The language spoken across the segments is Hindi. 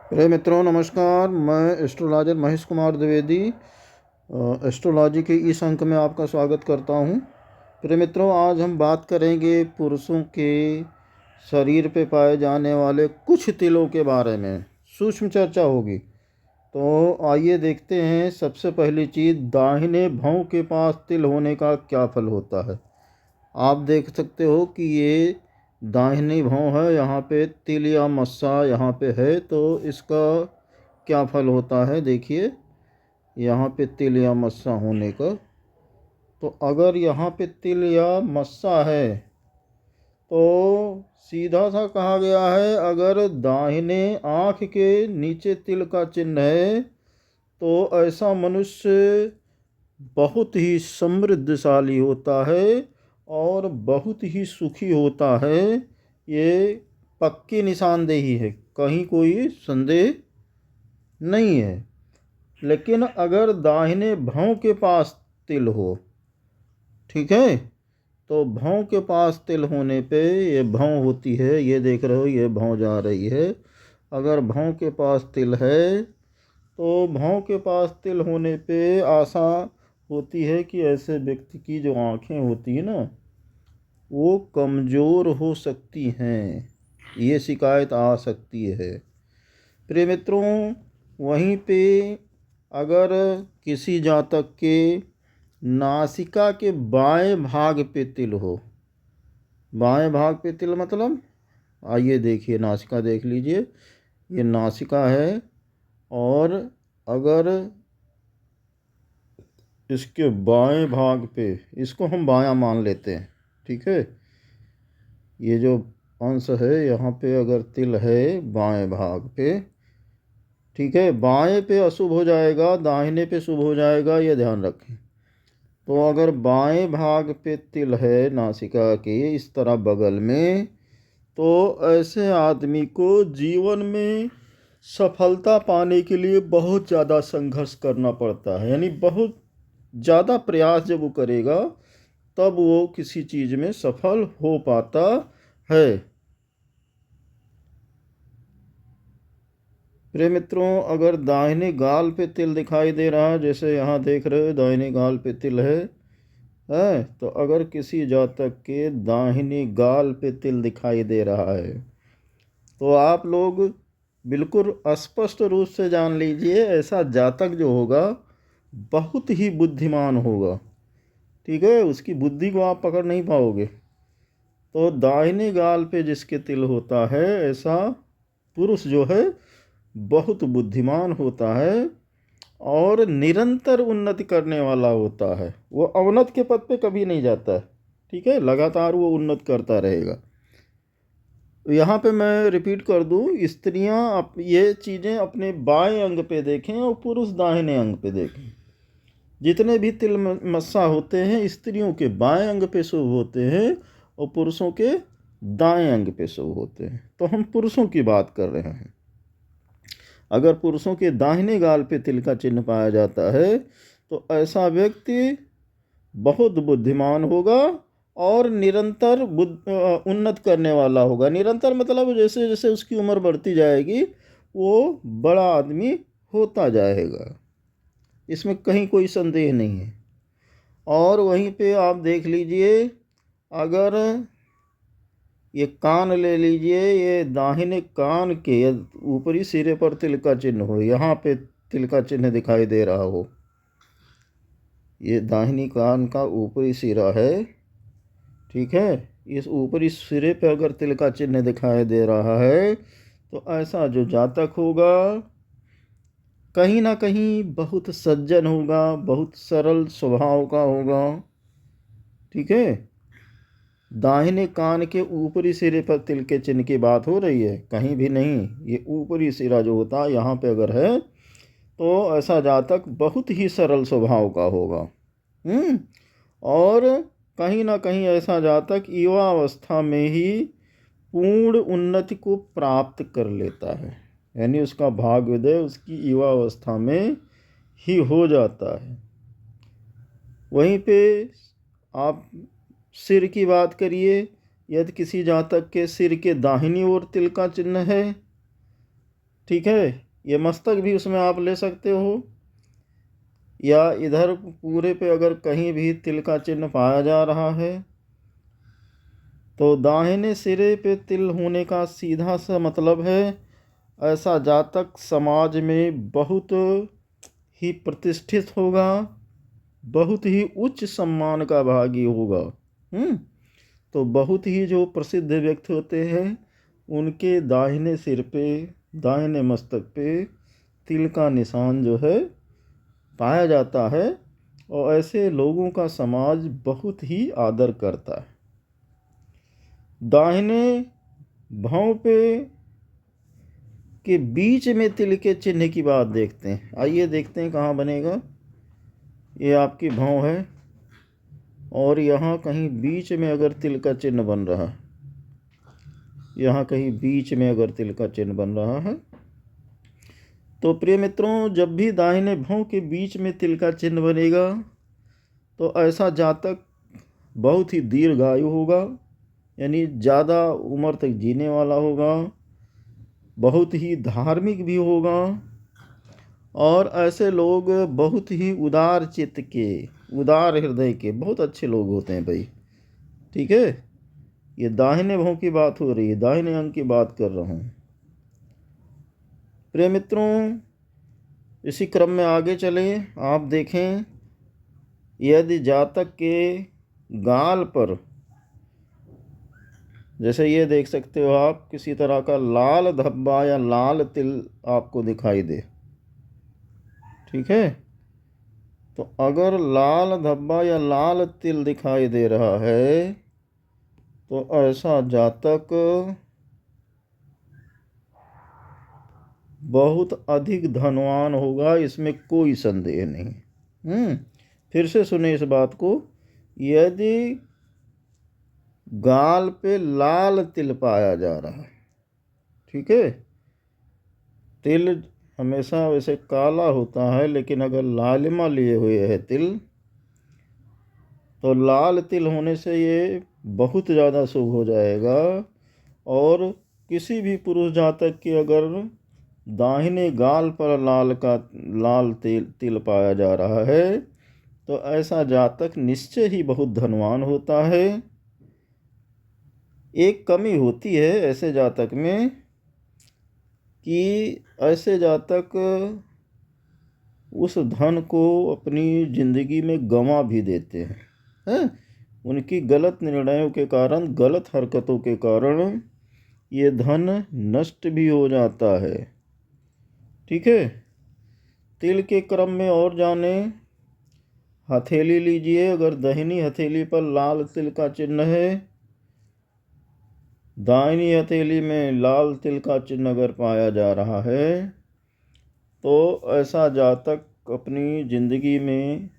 प्रिय मित्रों नमस्कार। मैं एस्ट्रोलॉजर महेश कुमार द्विवेदी एस्ट्रोलॉजी के इस अंक में आपका स्वागत करता हूं। प्रिय मित्रों, आज हम बात करेंगे पुरुषों के शरीर पे पाए जाने वाले कुछ तिलों के बारे में। सूक्ष्म चर्चा होगी। तो आइए देखते हैं। सबसे पहली चीज़, दाहिने भौं के पास तिल होने का क्या फल होता है। आप देख सकते हो कि ये दाहिनी भौं है, यहाँ पे तिल या मस्सा यहाँ पे है, तो इसका क्या फल होता है। देखिए, यहाँ पे तिल या मस्सा होने का, तो अगर यहाँ पे तिल या मस्सा है तो सीधा सा कहा गया है, अगर दाहिने आँख के नीचे तिल का चिन्ह है तो ऐसा मनुष्य बहुत ही समृद्धशाली होता है और बहुत ही सुखी होता है। ये पक्की निशानदेही है, कहीं कोई संदेह नहीं है। लेकिन अगर दाहिने भौं के पास तिल हो, ठीक है, तो भौं के पास तिल होने पे, ये भौं होती है, ये देख रहे हो, ये भौं जा रही है। अगर भौं के पास तिल है तो भौं के पास तिल होने पे आशा होती है कि ऐसे व्यक्ति की जो आँखें होती है ना, वो कमज़ोर हो सकती हैं, ये शिकायत आ सकती है। प्रिय मित्रों, वहीं पे अगर किसी जातक के नासिका के बाएं भाग पे तिल हो, बाएं भाग पे तिल मतलब, आइए देखिए, नासिका देख लीजिए, ये नासिका है, और अगर इसके बाएं भाग पे, इसको हम बायां मान लेते हैं, ठीक है, ये जो अंश है यहाँ पे अगर तिल है बाएं भाग पे, ठीक है, बाएं पे अशुभ हो जाएगा, दाहिने पे शुभ हो जाएगा, ये ध्यान रखें। तो अगर बाएं भाग पे तिल है नासिका के इस तरह बगल में, तो ऐसे आदमी को जीवन में सफलता पाने के लिए बहुत ज़्यादा संघर्ष करना पड़ता है। यानी बहुत ज़्यादा प्रयास जब वो करेगा तब वो किसी चीज़ में सफल हो पाता है। प्रिय मित्रों, अगर दाहिने गाल पे तिल दिखाई दे रहा है, जैसे यहाँ देख रहे हो दाहिने गाल पे तिल है, तो अगर किसी जातक के दाहिने गाल पे तिल दिखाई दे रहा है तो आप लोग बिल्कुल स्पष्ट रूप से जान लीजिए, ऐसा जातक जो होगा बहुत ही बुद्धिमान होगा, ठीक है, उसकी बुद्धि को आप पकड़ नहीं पाओगे। तो दाहिने गाल पे जिसके तिल होता है, ऐसा पुरुष जो है बहुत बुद्धिमान होता है और निरंतर उन्नति करने वाला होता है। वो अवनत के पद पे कभी नहीं जाता है, ठीक है, लगातार वो उन्नत करता रहेगा। यहाँ पे मैं रिपीट कर दूँ, स्त्रियाँ ये चीज़ें अपने बाएं अंग पे देखें और पुरुष दाहिने अंग पे देखें। जितने भी तिल मस्सा होते हैं स्त्रियों के बाएं अंग पे शुभ होते हैं और पुरुषों के दाएं अंग पे शुभ होते हैं। तो हम पुरुषों की बात कर रहे हैं। अगर पुरुषों के दाहिने गाल पे तिल का चिन्ह पाया जाता है तो ऐसा व्यक्ति बहुत बुद्धिमान होगा और निरंतर उन्नत करने वाला होगा। निरंतर मतलब जैसे जैसे उसकी उम्र बढ़ती जाएगी वो बड़ा आदमी होता जाएगा, इसमें कहीं कोई संदेह नहीं है। और वहीं पे आप देख लीजिए, अगर ये कान ले लीजिए, ये दाहिने कान के ऊपरी सिरे पर तिल का चिन्ह हो, यहाँ पे तिल का चिन्ह दिखाई दे रहा हो, ये दाहिनी कान का ऊपरी सिरा है, ठीक है, इस ऊपरी सिरे पे अगर तिल का चिन्ह दिखाई दे रहा है तो ऐसा जो जातक होगा कहीं ना कहीं बहुत सज्जन होगा, बहुत सरल स्वभाव का होगा, ठीक है। दाहिने कान के ऊपरी सिरे पर तिल के चिन्ह की बात हो रही है, कहीं भी नहीं। ये ऊपरी सिरा जो होता है यहाँ पे अगर है तो ऐसा जातक बहुत ही सरल स्वभाव का होगा। और कहीं ना कहीं ऐसा जातक युवा अवस्था में ही पूर्ण उन्नति को प्राप्त कर लेता है, यानी उसका भाग्योदय उसकी युवा अवस्था में ही हो जाता है। वहीं पे आप सिर की बात करिए, यदि किसी जातक के सिर के दाहिनी ओर तिल का चिन्ह है ठीक है। ये मस्तक भी उसमें आप ले सकते हो, या इधर पूरे पे अगर कहीं भी तिल का चिन्ह पाया जा रहा है तो दाहिने सिरे पे तिल होने का सीधा सा मतलब है ऐसा जातक समाज में बहुत ही प्रतिष्ठित होगा, बहुत ही उच्च सम्मान का भागी होगा। तो बहुत ही जो प्रसिद्ध व्यक्ति होते हैं उनके दाहिने सिर पे, दाहिने मस्तक पे तिल का निशान जो है पाया जाता है, और ऐसे लोगों का समाज बहुत ही आदर करता है। दाहिने भौं पे के बीच में तिल के चिन्ह की बात देखते हैं। आइए देखते हैं कहाँ बनेगा। ये आपकी भौं है और यहाँ कहीं बीच में अगर तिल का चिन्ह बन रहा है, यहाँ कहीं बीच में अगर तिल का चिन्ह बन रहा है, तो प्रिय मित्रों जब भी दाहिने भौं के बीच में तिल का चिन्ह बनेगा तो ऐसा जातक बहुत ही दीर्घायु होगा, यानी ज़्यादा उम्र तक जीने वाला होगा, बहुत ही धार्मिक भी होगा, और ऐसे लोग बहुत ही उदार चित्त के, उदार हृदय के बहुत अच्छे लोग होते हैं भाई। ठीक है, ये दाहिने भौं की बात हो रही है, दाहिने अंग की बात कर रहा हूँ। प्रिय मित्रों इसी क्रम में आगे चले, आप देखें यदि जातक के गाल पर, जैसे ये देख सकते हो आप, किसी तरह का लाल धब्बा या लाल तिल आपको दिखाई दे, ठीक है, तो अगर लाल धब्बा या लाल तिल दिखाई दे रहा है तो ऐसा जातक बहुत अधिक धनवान होगा, इसमें कोई संदेह नहीं। फिर से सुने इस बात को, यदि गाल पे लाल तिल पाया जा रहा है, ठीक है, तिल हमेशा वैसे काला होता है, लेकिन अगर लालिमा लिए हुए है तिल, तो लाल तिल होने से ये बहुत ज़्यादा शुभ हो जाएगा। और किसी भी पुरुष जातक की अगर दाहिने गाल पर लाल तिल पाया जा रहा है तो ऐसा जातक निश्चय ही बहुत धनवान होता है। एक कमी होती है ऐसे जातक में कि ऐसे जातक उस धन को अपनी ज़िंदगी में गंवा भी देते हैं। उनकी गलत निर्णयों के कारण, गलत हरकतों के कारण ये धन नष्ट भी हो जाता है। ठीक है, तिल के क्रम में और जाने, हथेली लीजिए, अगर दाहिनी हथेली पर लाल तिल का चिन्ह है, दाहिनी हथेली में लाल तिल का चिन्ह अगर पाया जा रहा है तो ऐसा जातक अपनी ज़िंदगी में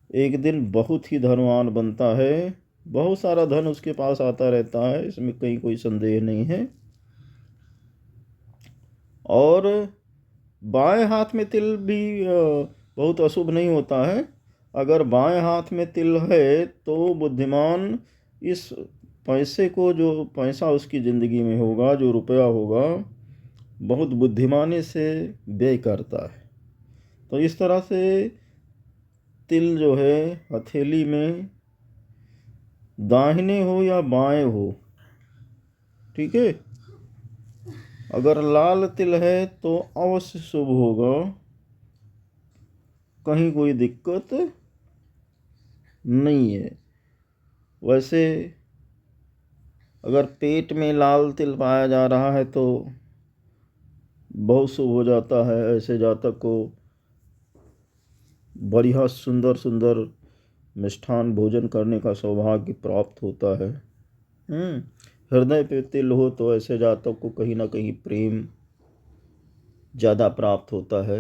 एक दिन बहुत ही धनवान बनता है, बहुत सारा धन उसके पास आता रहता है, इसमें कहीं कोई संदेह नहीं है। और बाएं हाथ में तिल भी बहुत अशुभ नहीं होता है। अगर बाएं हाथ में तिल है तो बुद्धिमान इस पैसे को, जो पैसा उसकी ज़िंदगी में होगा, जो रुपया होगा, बहुत बुद्धिमानी से व्यय करता है। तो इस तरह से तिल जो है हथेली में दाहिने हो या बाएं हो, ठीक है, अगर लाल तिल है तो अवश्य शुभ होगा, कहीं कोई दिक्कत नहीं है। वैसे अगर पेट में लाल तिल पाया जा रहा है तो बहुत शुभ हो जाता है, ऐसे जातक को बढ़िया सुंदर सुंदर मिष्ठान भोजन करने का सौभाग्य प्राप्त होता है। हृदय पे तिल हो तो ऐसे जातक को कहीं ना कहीं प्रेम ज़्यादा प्राप्त होता है।